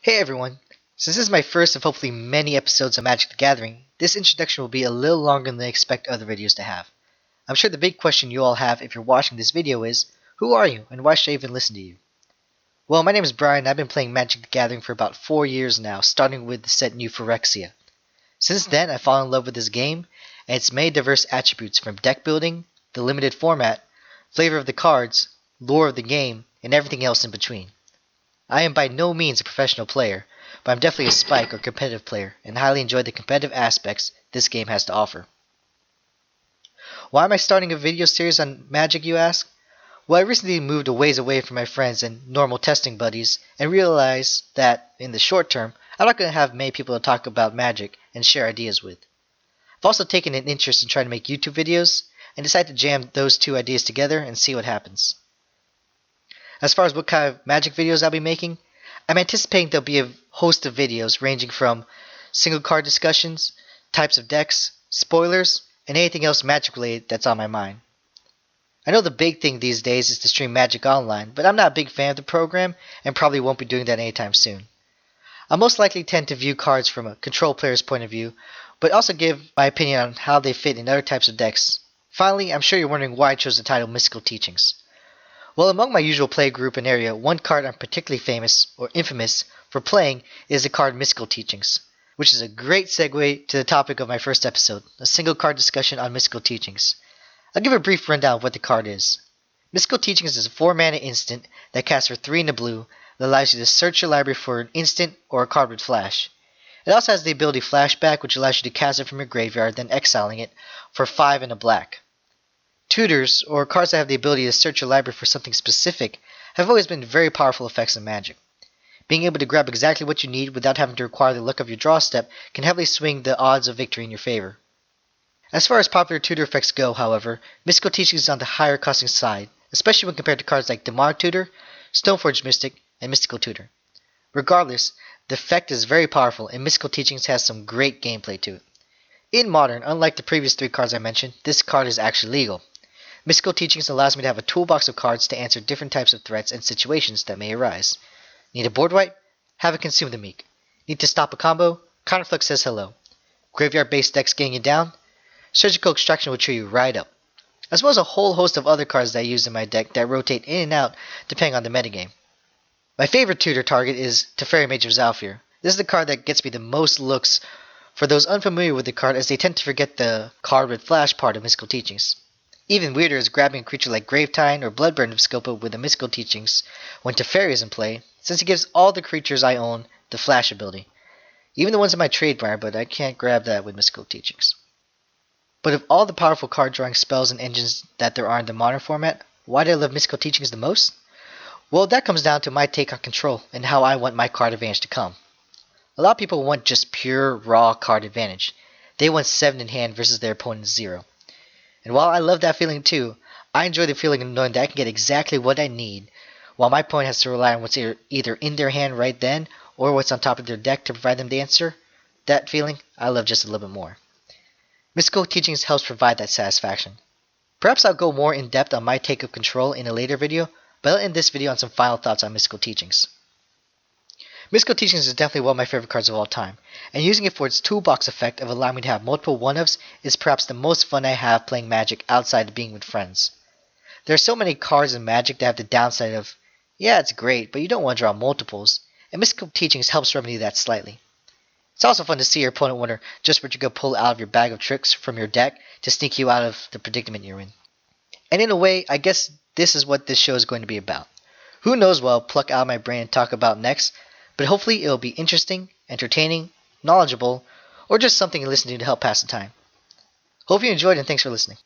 Hey everyone! Since this is my first of hopefully many episodes of Magic the Gathering, this introduction will be a little longer than I expect other videos to have. I'm sure the big question you all have if you're watching this video is, who are you and why should I even listen to you? Well, my name is Brian and I've been playing Magic the Gathering for about 4 years now, starting with the set New Phyrexia. Since then, I've fallen in love with this game and its many diverse attributes from deck building, the limited format, flavor of the cards, lore of the game, and everything else in between. I am by no means a professional player, but I'm definitely a spike or competitive player, and highly enjoy the competitive aspects this game has to offer. Why am I starting a video series on Magic, you ask? Well, I recently moved a ways away from my friends and normal testing buddies, and realized that, in the short term, I'm not going to have many people to talk about Magic and share ideas with. I've also taken an interest in trying to make YouTube videos, and decided to jam those two ideas together and see what happens. As far as what kind of Magic videos I'll be making, I'm anticipating there'll be a host of videos ranging from single card discussions, types of decks, spoilers, and anything else Magic related that's on my mind. I know the big thing these days is to stream Magic Online, but I'm not a big fan of the program and probably won't be doing that anytime soon. I'll most likely tend to view cards from a control player's point of view, but also give my opinion on how they fit in other types of decks. Finally, I'm sure you're wondering why I chose the title Mystical Teachings. Well, among my usual play group and area, one card I'm particularly famous, or infamous, for playing is the card Mystical Teachings, which is a great segue to the topic of my first episode, a single card discussion on Mystical Teachings. I'll give a brief rundown of what the card is. Mystical Teachings is a 4-mana instant that casts for 3 in the blue that allows you to search your library for an instant or a card with flash. It also has the ability Flashback, which allows you to cast it from your graveyard, then exiling it for 5 in a black. Tutors, or cards that have the ability to search your library for something specific, have always been very powerful effects in Magic. Being able to grab exactly what you need without having to require the luck of your draw step can heavily swing the odds of victory in your favor. As far as popular tutor effects go, however, Mystical Teachings is on the higher costing side, especially when compared to cards like Demonic Tutor, Stoneforge Mystic, and Mystical Tutor. Regardless, the effect is very powerful and Mystical Teachings has some great gameplay to it. In Modern, unlike the previous 3 cards I mentioned, this card is actually legal. Mystical Teachings allows me to have a toolbox of cards to answer different types of threats and situations that may arise. Need a board wipe? Have it consume the Meek. Need to stop a combo? Counterflux says hello. Graveyard-based decks getting you down? Surgical Extraction will cheer you right up. As well as a whole host of other cards that I use in my deck that rotate in and out depending on the metagame. My favorite tutor target is Teferi Mage of Zhalfir. This is the card that gets me the most looks for those unfamiliar with the card, as they tend to forget the card with flash part of Mystical Teachings. Even weirder is grabbing a creature like Gravetine or Bloodburn of Scopa with the Mystical Teachings when Teferi is in play, since it gives all the creatures I own the flash ability. Even the ones in my trade bar, but I can't grab that with Mystical Teachings. But of all the powerful card drawing spells and engines that there are in the Modern format, why do I love Mystical Teachings the most? Well, that comes down to my take on control and how I want my card advantage to come. A lot of people want just pure, raw card advantage. They want 7 in hand versus their opponent's 0. And while I love that feeling too, I enjoy the feeling of knowing that I can get exactly what I need, while my opponent has to rely on what's either in their hand right then, or what's on top of their deck to provide them the answer. That feeling, I love just a little bit more. Mystical Teachings helps provide that satisfaction. Perhaps I'll go more in depth on my take of control in a later video, but I'll end this video on some final thoughts on Mystical Teachings. Mystical Teachings is definitely one of my favorite cards of all time, and using it for its toolbox effect of allowing me to have multiple one-ofs is perhaps the most fun I have playing Magic outside of being with friends. There are so many cards in Magic that have the downside of, yeah, it's great, but you don't want to draw multiples, and Mystical Teachings helps remedy that slightly. It's also fun to see your opponent wonder just what you could pull out of your bag of tricks from your deck to sneak you out of the predicament you're in. And in a way, I guess this is what this show is going to be about. Who knows what I'll pluck out of my brain and talk about next, but hopefully it'll be interesting, entertaining, knowledgeable, or just something to listen to help pass the time. Hope you enjoyed and thanks for listening.